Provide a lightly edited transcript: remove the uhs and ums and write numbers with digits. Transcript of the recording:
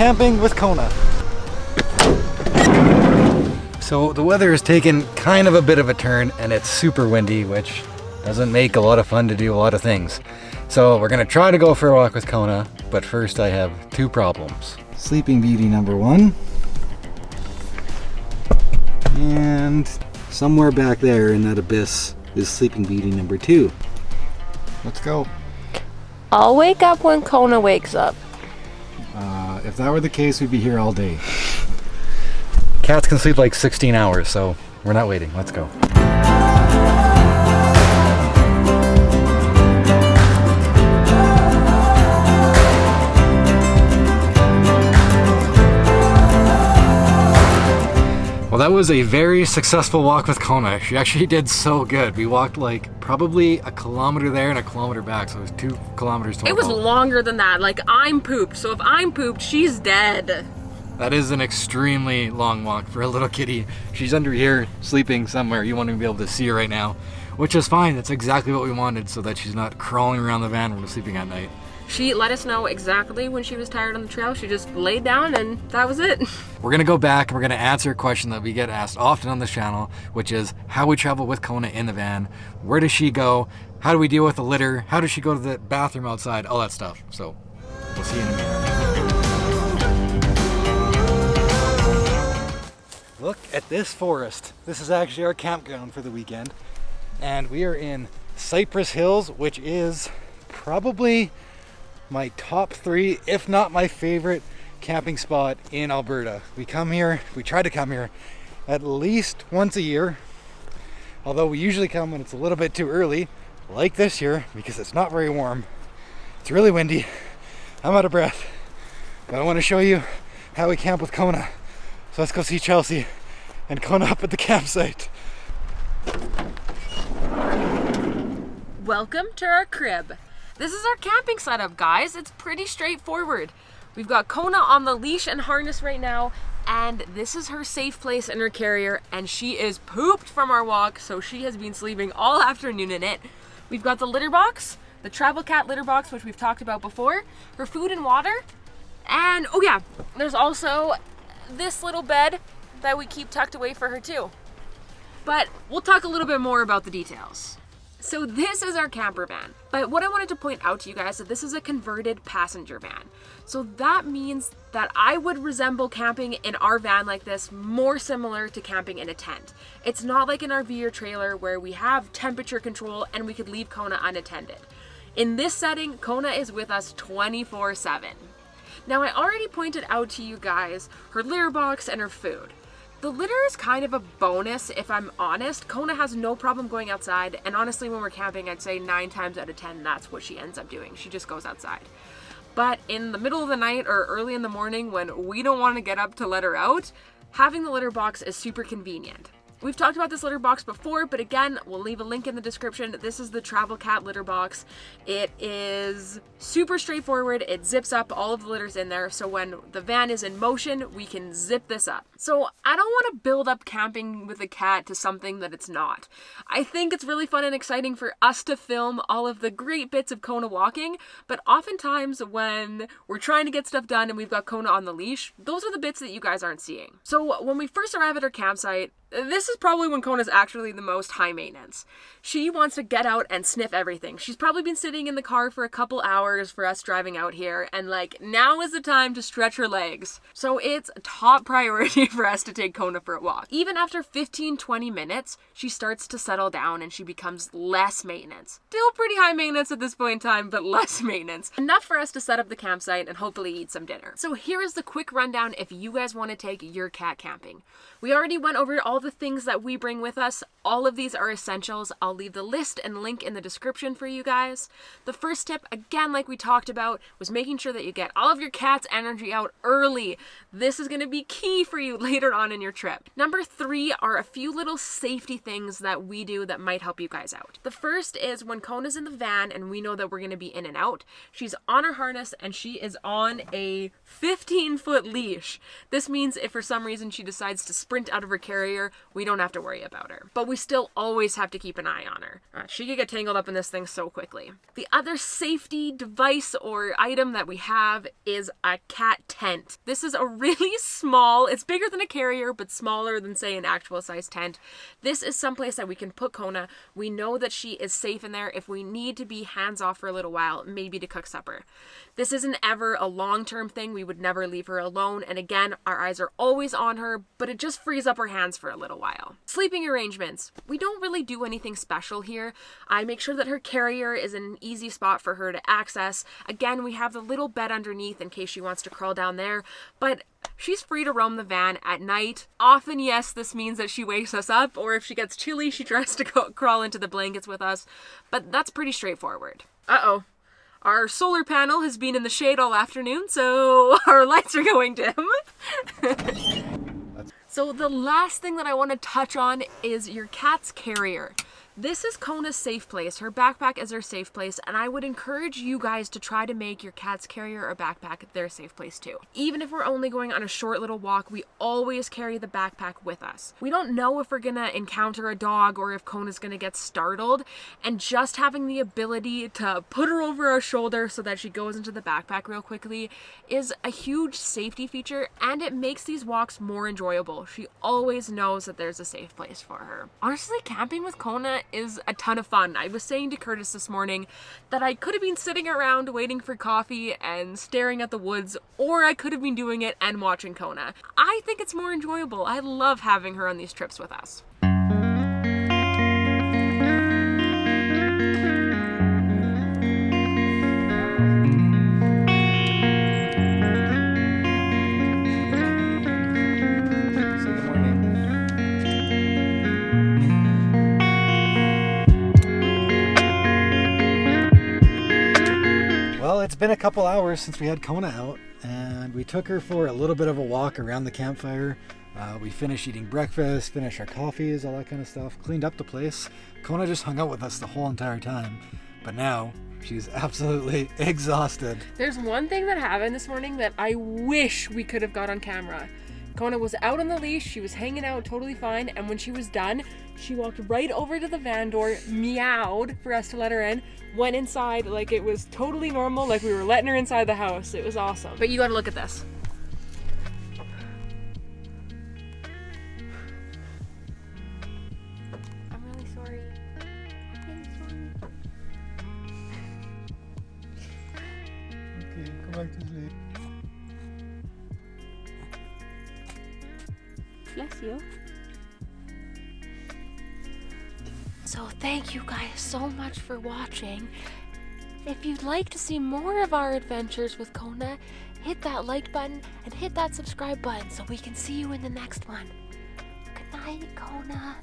camping with Kona. So the weather has taken kind of a bit of a turn and it's super windy, which doesn't make a lot of fun to do a lot of things. So we're gonna try to go for a walk with Kona, but first I have two problems. Sleeping Beauty number one. And somewhere back there in that abyss is Sleeping Beauty number two. Let's go. I'll wake up when Kona wakes up. If that were the case, we'd be here all day. Cats can sleep like 16 hours, so we're not waiting. Let's go. Well, that was a very successful walk with Kona. She actually did so good. We walked like probably a kilometer there and a kilometer back, so it was 2 kilometers total. It was longer than that. Like, I'm pooped, so if I'm pooped, she's dead. That is an extremely long walk for a little kitty. She's under here sleeping somewhere. You won't even be able to see her right now, which is fine. That's exactly what we wanted, so that she's not crawling around the van when we're sleeping at night. She let us know exactly when she was tired on the trail. She just laid down and that was it. We're gonna go back and we're gonna answer a question that we get asked often on this channel, which is how we travel with Kona in the van. Where does she go? How do we deal with the litter? How does she go to the bathroom outside? All that stuff. So we'll see you in a minute. Look at this forest. This is actually our campground for the weekend. And we are in Cypress Hills, which is probably my top 3, if not my favorite camping spot in Alberta. We try to come here at least once a year. Although we usually come when it's a little bit too early, like this year, because it's not very warm. It's really windy. I'm out of breath. But I want to show you how we camp with Kona. So let's go see Chelsey and Kona up at the campsite. Welcome to our crib. This is our camping setup, guys. It's pretty straightforward. We've got Kona on the leash and harness right now, and this is her safe place in her carrier, and she is pooped from our walk, so she has been sleeping all afternoon in it. We've got the litter box, the Travel Cat litter box, which we've talked about before, her food and water, and oh yeah, there's also this little bed that we keep tucked away for her too. But we'll talk a little bit more about the details. So this is our camper van, but what I wanted to point out to you guys is that this is a converted passenger van. So that means that I would resemble camping in our van like this more similar to camping in a tent. It's not like an RV or trailer where we have temperature control and we could leave Kona unattended. In this setting, Kona is with us 24/7. Now, I already pointed out to you guys her litter box and her food. The litter is kind of a bonus, if I'm honest. Kona has no problem going outside, and honestly, when we're camping, I'd say 9 times out of 10, that's what she ends up doing. She just goes outside. But in the middle of the night or early in the morning when we don't want to get up to let her out, having the litter box is super convenient. We've talked about this litter box before, but again, we'll leave a link in the description. This is the Travel Cat litter box. It is super straightforward. It zips up, all of the litters in there, so when the van is in motion, we can zip this up. So I don't want to build up camping with a cat to something that it's not. I think it's really fun and exciting for us to film all of the great bits of Kona walking, but oftentimes when we're trying to get stuff done and we've got Kona on the leash, those are the bits that you guys aren't seeing. So when we first arrive at our campsite, this is probably when Kona's actually the most high maintenance. She wants to get out and sniff everything. She's probably been sitting in the car for a couple hours for us driving out here, and like, now is the time to stretch her legs. So it's a top priority for us to take Kona for a walk. Even after 15-20 minutes, she starts to settle down and she becomes less maintenance. Still pretty high maintenance at this point in time, but less maintenance. Enough for us to set up the campsite and hopefully eat some dinner. So here is the quick rundown if you guys want to take your cat camping. We already went over all the things that we bring with us. All of these are essentials. I'll leave the list and link in the description for you guys. The first tip, again, like we talked about, was making sure that you get all of your cat's energy out early. This is going to be key for you later on in your trip. Number 3 are a few little safety things that we do that might help you guys out. The first is when Kona's in the van and we know that we're going to be in and out, she's on her harness and she is on a 15-foot leash. This means if for some reason she decides to sprint out of her carrier, carrier, we don't have to worry about her. But we still always have to keep an eye on her. She could get tangled up in this thing so quickly. The other safety device or item that we have is a cat tent. This is a really small, it's bigger than a carrier, but smaller than, say, an actual size tent. This is someplace that we can put Kona. We know that she is safe in there if we need to be hands off for a little while, maybe to cook supper. This isn't ever a long-term thing. We would never leave her alone. And again, our eyes are always on her, but it just frees up her hands for a little while. Sleeping arrangements. We don't really do anything special here. I make sure that her carrier is in an easy spot for her to access. Again, we have the little bed underneath in case she wants to crawl down there, but she's free to roam the van at night. Often, yes, this means that she wakes us up, or if she gets chilly, she tries to crawl into the blankets with us, but that's pretty straightforward. Uh-oh. Our solar panel has been in the shade all afternoon, so our lights are going dim. So the last thing that I want to touch on is your cat's carrier. This is Kona's safe place. Her backpack is her safe place, and I would encourage you guys to try to make your cat's carrier or backpack their safe place too. Even if we're only going on a short little walk, we always carry the backpack with us. We don't know if we're gonna encounter a dog or if Kona's gonna get startled, and just having the ability to put her over our shoulder so that she goes into the backpack real quickly is a huge safety feature, and it makes these walks more enjoyable. She always knows that there's a safe place for her. Honestly, camping with Kona is a ton of fun. I was saying to Kurtis this morning that I could have been sitting around waiting for coffee and staring at the woods, or I could have been doing it and watching Kona. I think it's more enjoyable. I love having her on these trips with us. Well, it's been a couple hours since we had Kona out, and we took her for a little bit of a walk around the campfire. We finished eating breakfast, finished our coffees, all that kind of stuff, cleaned up the place. Kona just hung out with us the whole entire time, but now she's absolutely exhausted. There's one thing that happened this morning that I wish we could have got on camera. Kona was out on the leash, she was hanging out totally fine, and when she was done, she walked right over to the van door, meowed for us to let her in, went inside like it was totally normal, like we were letting her inside the house. It was awesome. But you gotta look at this. I'm really sorry. Okay, go back to sleep. Bless you. So thank you guys so much for watching. If you'd like to see more of our adventures with Kona, hit that like button and hit that subscribe button so we can see you in the next one. Good night, Kona.